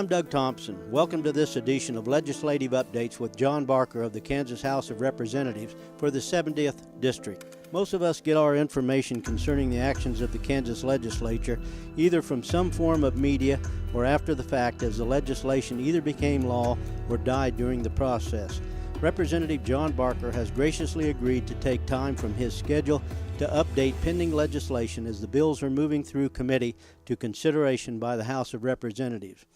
I'm Doug Thompson. Welcome to this edition of Legislative Updates with John Barker of the Kansas House of Representatives for the 70th District. Most of us get our information concerning the actions of the Kansas Legislature either from some form of media or after the fact, as the legislation either became law or died during the process. Representative John Barker has graciously agreed to take time from his schedule to update pending legislation as the bills are moving through committee to consideration by the House of Representatives.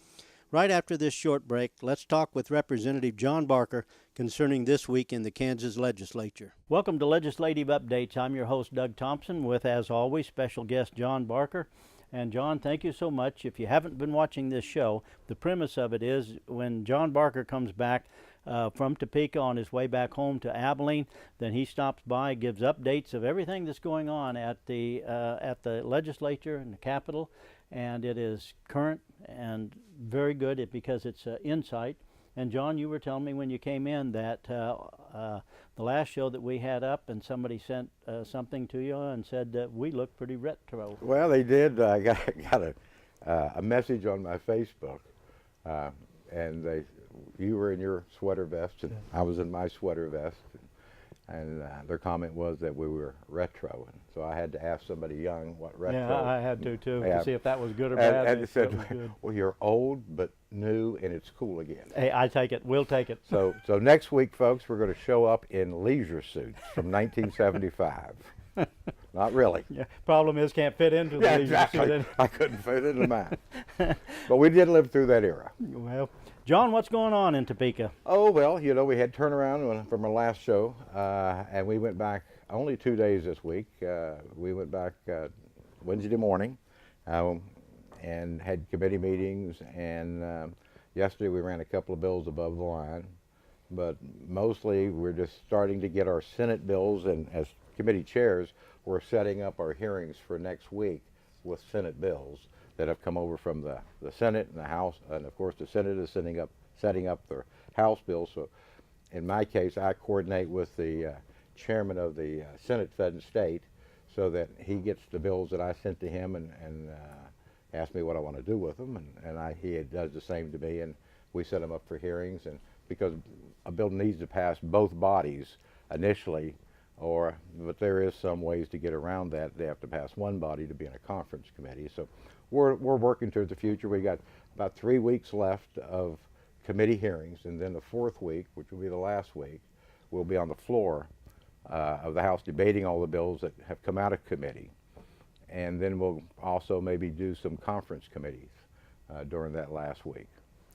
Right after this short break, let's talk with Representative John Barker concerning this week in the Kansas Legislature. Welcome to Legislative Updates. I'm your host, Doug Thompson, with, as always, special guest John Barker. And John, thank you so much. If you haven't been watching this show, the premise of it is when John Barker comes back from Topeka on his way back home to Abilene, then he stops by, gives updates of everything that's going on at the legislature and the Capitol, and it is current and very good because it's insight. And John, you were telling me when you came in that the last show that we had up, and somebody sent something to you and said that we look pretty retro. Well, they did. I got a message on my Facebook, and you were in your sweater vest, and I was in my sweater vest, and their comment was that we were retro, and so I had to ask somebody young what retro. Yeah, I had to too, to see if that was good or bad. And it said, well, you're old but new, and it's cool again. Hey, I take it. We'll take it. So next week, folks, we're going to show up in leisure suits from 1975. Not really. Yeah. Problem is, can't fit into the leisure exactly. suit. I couldn't fit into mine. But we did live through that era. Well, John, what's going on in Topeka? Oh, well, you know, we had turnaround from our last show, and we went back only 2 days this week. We went back Wednesday morning and had committee meetings, and yesterday we ran a couple of bills above the line. But mostly we're just starting to get our Senate bills, and as committee chairs, we're setting up our hearings for next week with Senate bills that have come over from the Senate and the House, and of course the Senate is setting up their House bills. So in my case, I coordinate with the chairman of the Senate Fed and State so that he gets the bills that I sent to him and asks me what I want to do with them, and he does the same to me, and we set them up for hearings. And because a bill needs to pass both bodies initially, but there is some ways to get around that. They have to pass one body to be in a conference committee. So we're working towards the future. We got about 3 weeks left of committee hearings, and then the fourth week, which will be the last week, we'll be on the floor of the House debating all the bills that have come out of committee. And then we'll also maybe do some conference committees during that last week.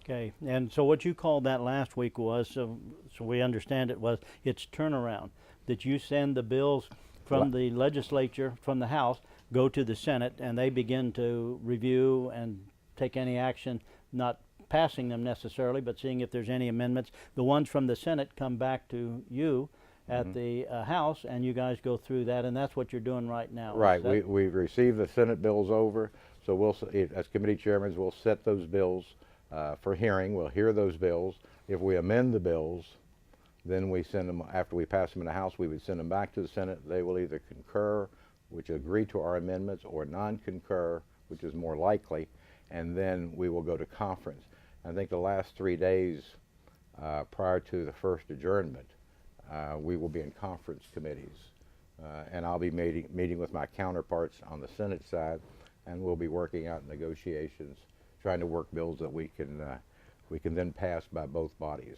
Okay, and so what you called that last week was, so we understand it was, it's turnaround, that you send the bills from the legislature, from the House, go to the Senate, and they begin to review and take any action, not passing them necessarily, but seeing if there's any amendments. The ones from the Senate come back to you at the House, and you guys go through that, and that's what you're doing right now. Right, we received the Senate bills over, so we'll, as committee chairmen, we'll set those bills for hearing. We'll hear those bills. If we amend the bills, then we send them, after we pass them in the House, we would send them back to the Senate. They will either concur, which agree to our amendments, or non-concur, which is more likely, and then we will go to conference. I think the last 3 days prior to the first adjournment, we will be in conference committees, and I'll be meeting with my counterparts on the Senate side, and we'll be working out negotiations, trying to work bills that we can then pass by both bodies.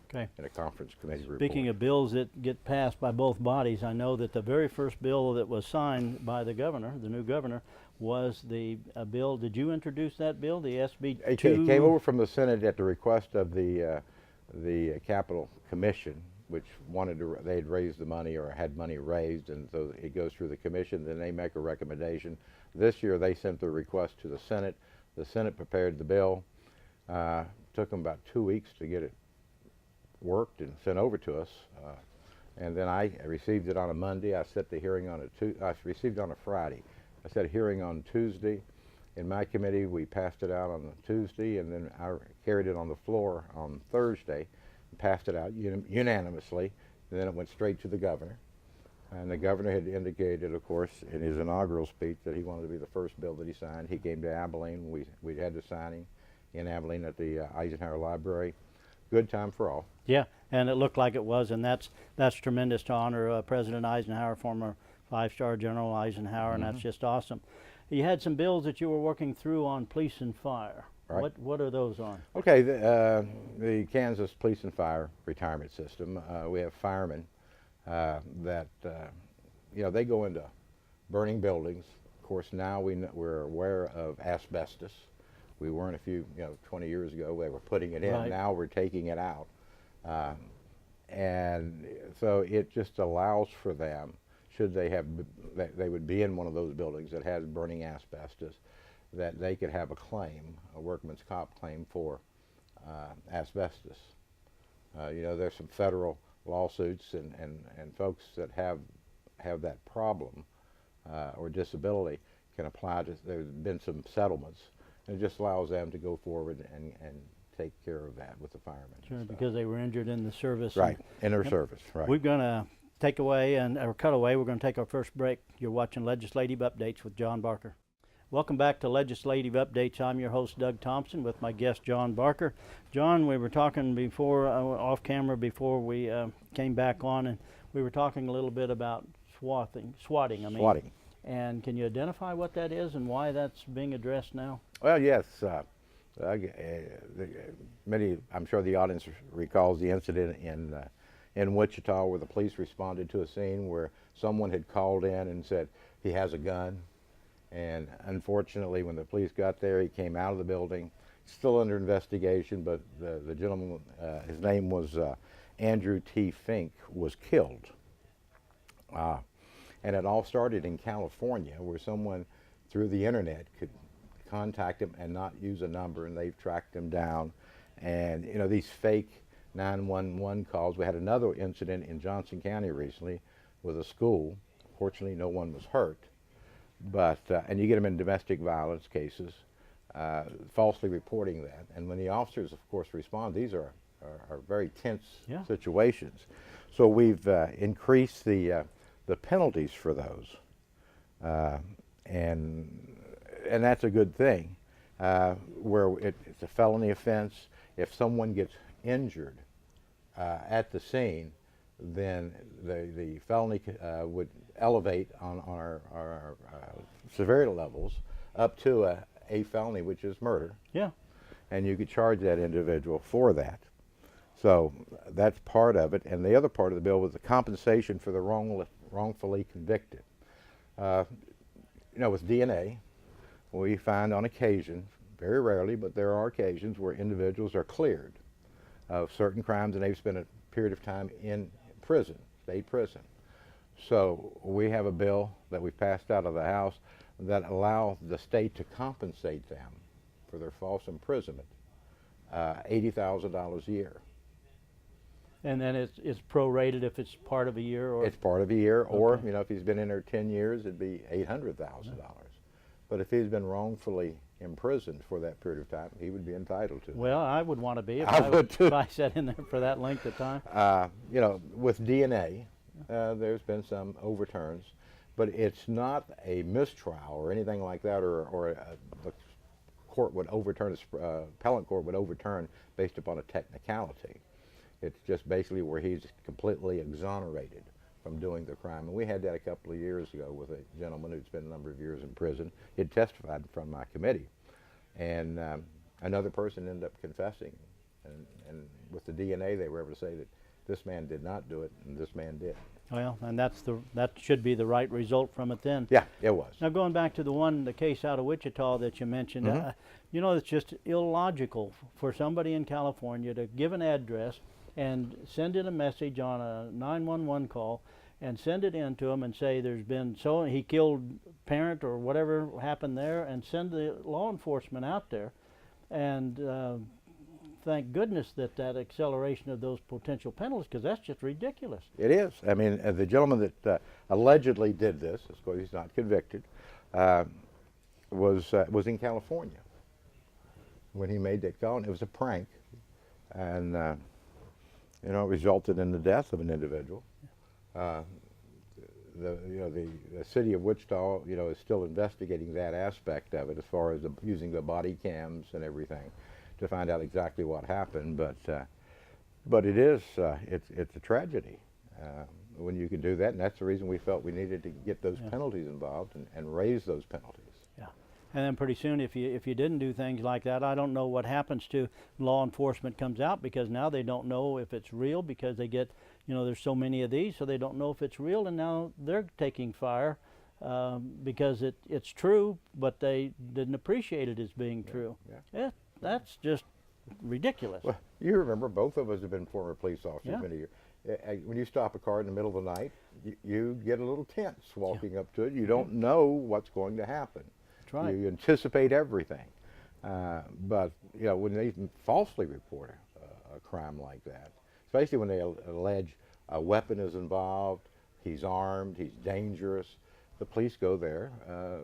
Okay. In a conference committee report. Speaking of bills that get passed by both bodies, I know that the very first bill that was signed by the governor, the new governor, was the bill. Did you introduce that bill, the SB 2? It came over from the Senate at the request of the Capitol Commission, which they had raised the money or had money raised, and so it goes through the commission, then they make a recommendation. This year they sent the request to the Senate. The Senate prepared the bill. Took them about 2 weeks to get it worked and sent over to us, and then I received it on a Monday. I set the hearing on I received it on a Friday. I set a hearing on Tuesday. In my committee, we passed it out on Tuesday, and then I carried it on the floor on Thursday and passed it out unanimously, and then it went straight to the governor. And the governor had indicated, of course, in his inaugural speech that he wanted to be the first bill that he signed. He came to Abilene. We had the signing. in Abilene at the Eisenhower Library. Good time for all. Yeah, and it looked like it was, and that's tremendous to honor President Eisenhower, former 5-star General Eisenhower, and that's just awesome. You had some bills that you were working through on police and fire. Right. What are those on? Okay, the Kansas Police and Fire Retirement System. We have firemen that they go into burning buildings. Of course, now we're aware of asbestos. We weren't 20 years ago. They were putting it in. Right. Now we're taking it out, and so it just allows for them, should they have, they would be in one of those buildings that has burning asbestos, that they could have a claim, a workman's comp claim for asbestos. There's some federal lawsuits and folks that have that problem or disability can apply to, there's been some settlements, and it just allows them to go forward and take care of that with the firemen. Sure, because they were injured in the service. Right, in their service, right. We're going to take away or cut away. We're going to take our first break. You're watching Legislative Updates with John Barker. Welcome back to Legislative Updates. I'm your host, Doug Thompson, with my guest, John Barker. John, we were talking before, off camera, before we came back on, and we were talking a little bit about swatting. Swatting. And can you identify what that is and why that's being addressed now? Well, yes. I'm sure the audience recalls the incident in Wichita where the police responded to a scene where someone had called in and said he has a gun. And unfortunately, when the police got there, he came out of the building. Still under investigation, but the gentleman, his name was Andrew T. Fink, was killed. And it all started in California, where someone through the internet could contact him and not use a number, and they've tracked him down. And these fake 911 calls. We had another incident in Johnson County recently with a school. Fortunately, no one was hurt. But and you get them in domestic violence cases, falsely reporting that. And when the officers, of course, respond, these are very tense situations. So we've increased the penalties for those, and that's a good thing. Where it's a felony offense, if someone gets injured at the scene, then the felony would elevate on our severity levels up to a felony, which is murder. Yeah. And you could charge that individual for that. So that's part of it. And the other part of the bill was the compensation for the wrongfully convicted. With DNA, we find on occasion, very rarely, but there are occasions where individuals are cleared of certain crimes and they've spent a period of time in prison, state prison. So we have a bill that we passed out of the House that allows the state to compensate them for their false imprisonment, $80,000 a year. And then it's prorated if it's part of a year? Or it's part of a year, or if he's been in there 10 years, it'd be $800,000. But if he's been wrongfully imprisoned for that period of time, he would be entitled to it. Well, I would want to be if I sat in there for that length of time. With DNA, there's been some overturns, but it's not a mistrial or anything like that, or the court would overturn, appellate court would overturn based upon a technicality. It's just basically where he's completely exonerated from doing the crime. And we had that a couple of years ago with a gentleman who'd spent a number of years in prison. He had testified from my committee. And another person ended up confessing. And with the DNA, they were able to say that this man did not do it and this man did. Well, and that should be the right result from it then. Yeah, it was. Now going back to the case out of Wichita that you mentioned, it's just illogical for somebody in California to give an address and send in a message on a 911 call and send it in to him and say there's been he killed parent or whatever happened there, and send the law enforcement out there. And thank goodness that acceleration of those potential penalties, because that's just ridiculous. It is. I mean, the gentleman that allegedly did this, of course he's not convicted, was in California when he made that call, and it was a prank, and it resulted in the death of an individual. The city of Wichita, is still investigating that aspect of it as far as using the body cams and everything to find out exactly what happened. But it is it's a tragedy when you can do that, and that's the reason we felt we needed to get those penalties involved and raise those penalties. Yeah. And then pretty soon, if you didn't do things like that, I don't know what happens to law enforcement comes out, because now they don't know if it's real, because they get, there's so many of these, so they don't know if it's real, and now they're taking fire because it's true, but they didn't appreciate it as being true. Yeah, that's just ridiculous. Well, you remember, both of us have been former police officers many years. When you stop a car in the middle of the night, you get a little tense walking up to it. You don't know what's going to happen. That's right. You anticipate everything. But when they falsely report a crime like that, especially when they allege a weapon is involved, he's armed, he's dangerous, the police go there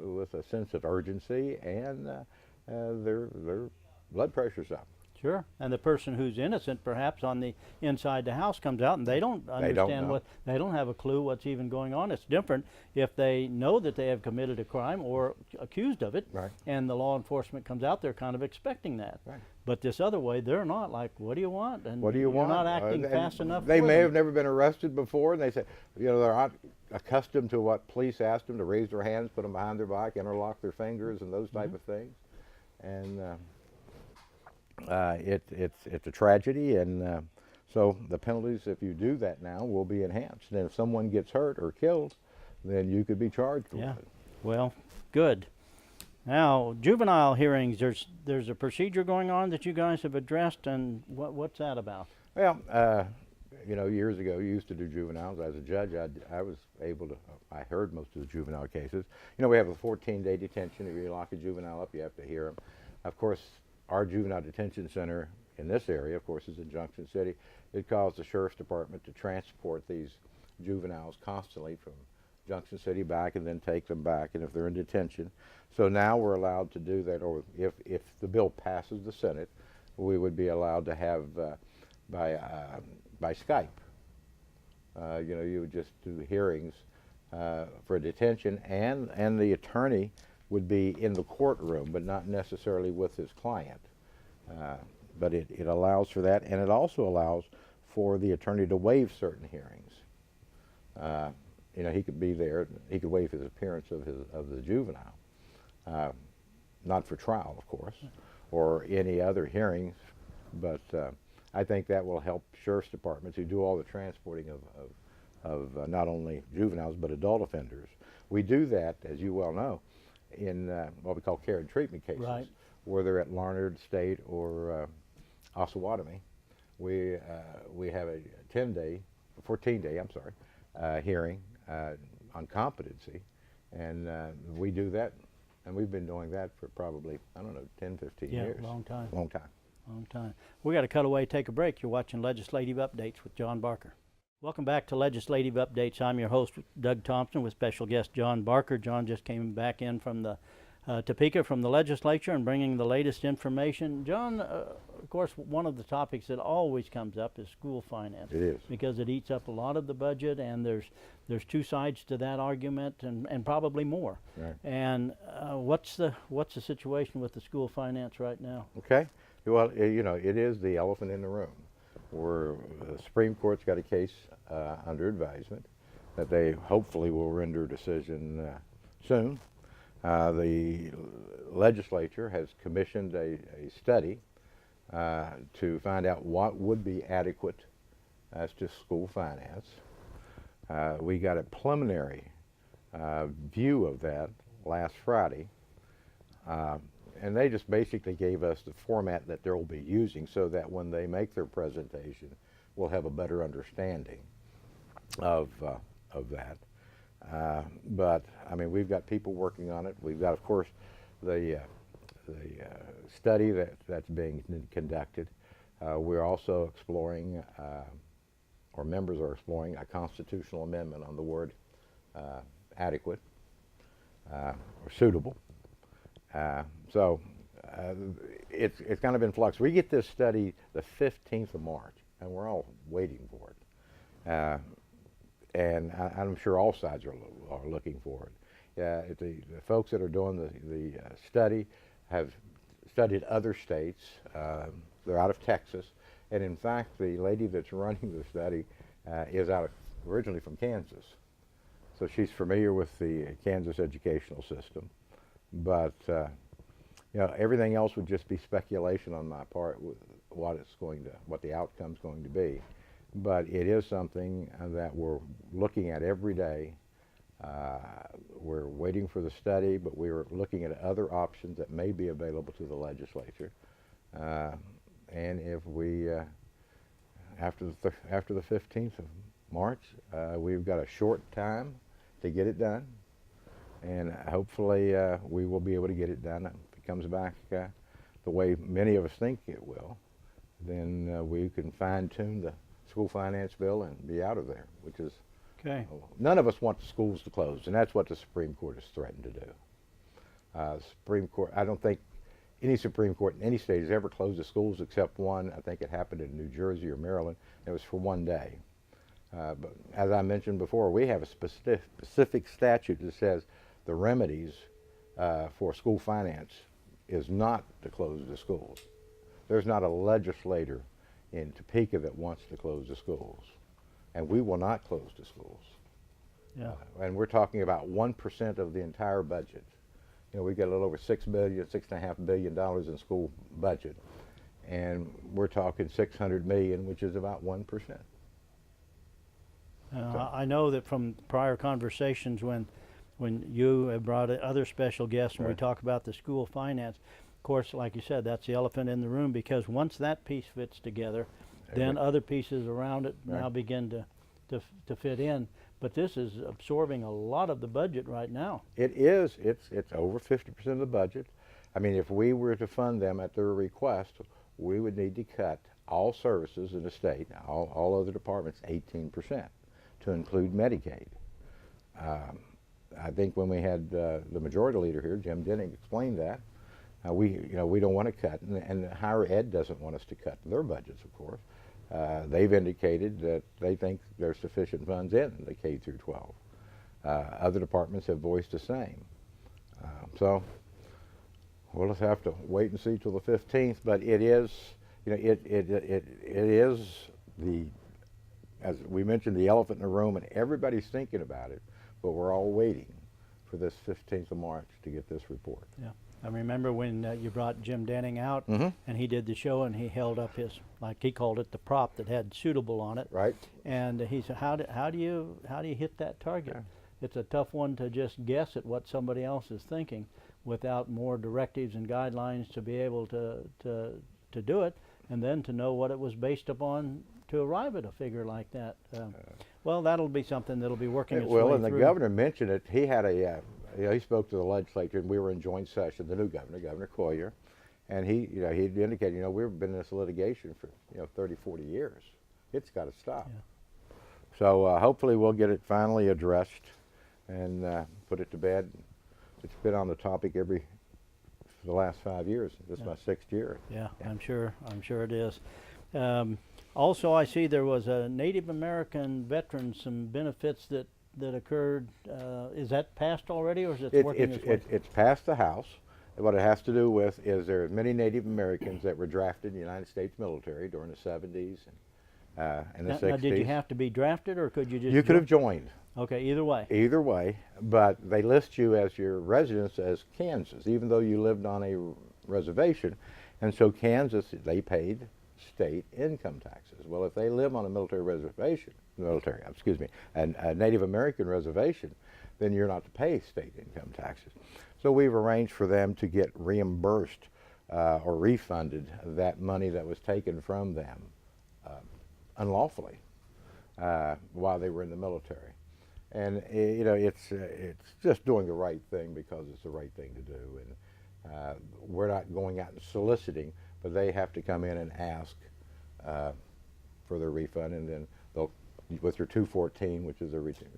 with a sense of urgency, and their blood pressure's up. Sure, and the person who's innocent, perhaps on the inside the house, comes out and they don't understand they don't have a clue what's even going on. It's different if they know that they have committed a crime or accused of it, and the law enforcement comes out. They're kind of expecting that. But this other way, they're not. Like, what do you want? And what do you want? You're not acting fast enough. They may have never been arrested before, and they say, they're not accustomed to what police asked them to raise their hands, put them behind their back, interlock their fingers, and those type of things. And it's a tragedy, and so the penalties, if you do that now, will be enhanced. And if someone gets hurt or killed, then you could be charged with it. Well, good. Now, juvenile hearings, there's a procedure going on that you guys have addressed, and what's that about? Well, years ago, you used to do juveniles. As a judge, I was able to, I heard most of the juvenile cases. We have a 14-day detention. If you lock a juvenile up, you have to hear them. Of course, our juvenile detention center in this area, of course, is in Junction City. It calls the Sheriff's Department to transport these juveniles constantly from Junction City back and then take them back, and if they're in detention. So now we're allowed to do that, or if the bill passes the Senate, we would be allowed to have by Skype. You would just do the hearings for detention, and the attorney would be in the courtroom, but not necessarily with his client. But it allows for that, and it also allows for the attorney to waive certain hearings. He could be there. He could waive his appearance of the juvenile, not for trial, of course, or any other hearings. But I think that will help sheriff's departments who do all the transporting of not only juveniles but adult offenders. We do that, as you well know, in what we call care and treatment cases, where they're at Larned State or Osawatomie. We have a 14-day hearing on competency, and we do that, and we've been doing that for probably, 10, 15 years. Yeah, long time. Long time. Long time. We got to cut away, take a break. You're watching Legislative Updates with John Barker. Welcome back to Legislative Updates. I'm your host, Doug Thompson, with special guest John Barker. John just came back in from the Topeka from the legislature and bringing the latest information. John, of course, one of the topics that always comes up is school finance. It is. Because it eats up a lot of the budget, and there's two sides to that argument, and probably more. Right. And what's the situation with the school finance right now? Okay. Well, it is the elephant in the room. Where the Supreme Court's got a case under advisement that they hopefully will render a decision soon. The legislature has commissioned a study to find out what would be adequate as to school finance. We got a preliminary view of that last Friday. And they just basically gave us the format that they'll be using so that when they make their presentation, we'll have a better understanding of that. But, we've got people working on it. We've got, of course, the study that's being conducted. We're also exploring, or members are exploring, a constitutional amendment on the word adequate or suitable. It's kind of in flux. We get this study the 15th of March, and we're all waiting for it. And I'm sure all sides are looking for it. The folks that are doing the study have studied other states. They're out of Texas, and in fact, the lady that's running the study is originally from Kansas, so she's familiar with the Kansas educational system. But everything else would just be speculation on my part with what the outcome's going to be. But it is something that we're looking at every day. We're waiting for the study, but we're looking at other options that may be available to the legislature. And if we, after the 15th of March, we've got a short time to get it done, and hopefully we will be able to get it done. If it comes back the way many of us think it will, then we can fine-tune the school finance bill and be out of there, which is Okay. None of us want the schools to close, and that's what the Supreme Court has threatened to do. Supreme Court, I don't think any Supreme Court in any state has ever closed the schools except one. I think it happened in New Jersey or Maryland. It was for one day. But as I mentioned before, we have a specific statute that says the remedies for school finance is not to close the schools. There's not a legislator in Topeka that wants to close the schools. And we will not close the schools. Yeah. And we're talking about 1% of the entire budget. We've got a little over $6.5 billion in school budget. And we're talking $600 million, which is about 1%. I know that from prior conversations when you have brought other special guests and we talk about the school finance, of course, like you said, that's the elephant in the room, because once that piece fits together, then other pieces around it now begin to fit in. But this is absorbing a lot of the budget right now. It is. It's over 50% of the budget. I mean, if we were to fund them at their request, we would need to cut all services in the state, all other departments, 18%, to include Medicaid. I think when we had the majority leader here, Jim Denning, explained that. We don't want to cut, and higher ed doesn't want us to cut their budgets, of course. They've indicated that they think there's sufficient funds in the K through 12. Other departments have voiced the same. So we'll just have to wait and see till the 15th. But it is, it is as we mentioned, the elephant in the room, and everybody's thinking about it. But we're all waiting for this 15th of March to get this report. Yeah. I remember when you brought Jim Denning out, and he did the show, and he held up his, like he called it, the prop that had suitable on it. Right. And he said, how do you hit that target? Yeah. It's a tough one to just guess at what somebody else is thinking without more directives and guidelines to be able to do it, and then to know what it was based upon to arrive at a figure like that. Well, that'll be something that'll be working its way through. Well, and the governor mentioned it. He had he spoke to the legislature, and we were in joint session, the new governor, Governor Collier, and he indicated, we've been in this litigation for, 30, 40 years. It's got to stop. Yeah. So hopefully we'll get it finally addressed and put it to bed. It's been on the topic for the last 5 years. This is my 6th year. Yeah, I'm sure it is. Also, I see there was a Native American veteran, some benefits that occurred. Is that passed already, or is it working its way? It's passed the House. What it has to do with is there are many Native Americans that were drafted in the United States military during the 70s and the 60s. Now, did you have to be drafted, or could you just... You could have joined. Okay, either way. Either way, but they list you as your residence as Kansas, even though you lived on a reservation. And so Kansas, they paid state income taxes. Well, if they live on a a Native American reservation, then you're not to pay state income taxes. So we've arranged for them to get reimbursed or refunded that money that was taken from them unlawfully while they were in the military. And it's just doing the right thing because it's the right thing to do. And we're not going out and soliciting, but they have to come in and ask for their refund, and then they'll, with their 214, which is everything,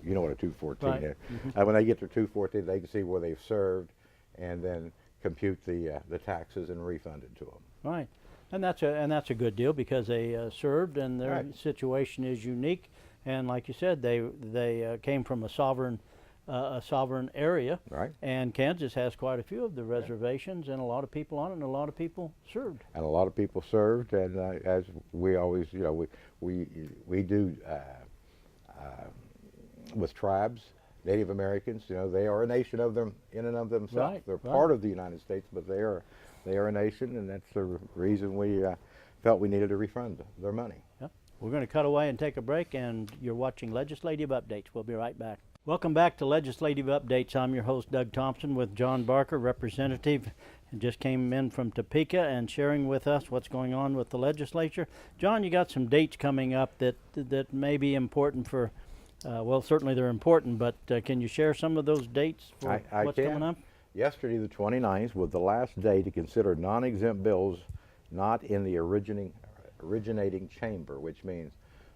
you know what a 214 is. Mm-hmm. When they get their 214, they can see where they've served, and then compute the taxes and refund it to them. Right, and that's a good deal because they served, and their situation is unique. And like you said, they came from a sovereign a sovereign area. Right. And Kansas has quite a few of the reservations, and a lot of people on it, and a lot of people served. And a lot of people served, and as we always, you know, we do with tribes, Native Americans. You know, they are a nation of them in and of themselves. Right, They're right. part of the United States, but they are a nation, and that's the reason we felt we needed to refund their money. Yep. We're going to cut away and take a break, and you're watching Legislative Updates. We'll be right back. Welcome back to Legislative Updates. I'm your host, Doug Thompson, with John Barker, representative, and just came in from Topeka and sharing with us what's going on with the legislature. John, you got some dates coming up that may be important for, well, certainly they're important, but can you share some of those dates for I what's can. coming up? Yesterday, the 29th, was the last day to consider non-exempt bills not in the originating chamber, which means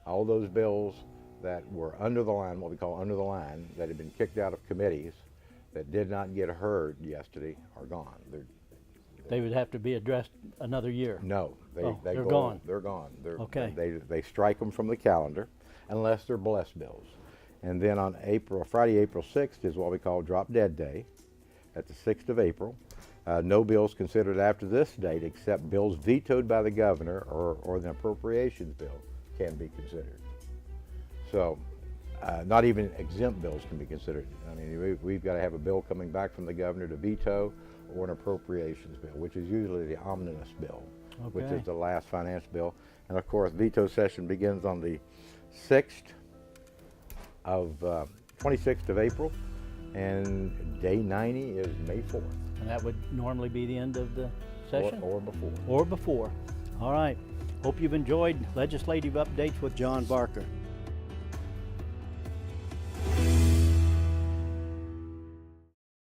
all those bills that were under the line, what we call under the line, that had been kicked out of committees, that did not get heard yesterday, are gone. They would have to be addressed another year. No, they're go, gone. They're gone. Okay. They strike them from the calendar, unless they're blessed bills. And then on Friday, April 6th is what we call Drop Dead Day. At the 6th of April. No bills considered after this date except bills vetoed by the governor or the appropriations bill can be considered. So not even exempt bills can be considered. I mean, we've got to have a bill coming back from the governor to veto, or an appropriations bill, which is usually the omnibus bill, which is the last finance bill. And of course, veto session begins on the 26th of April. And day 90 is May 4th. And that would normally be the end of the session? Or before. Or before. All right. Hope you've enjoyed Legislative Updates with John Barker.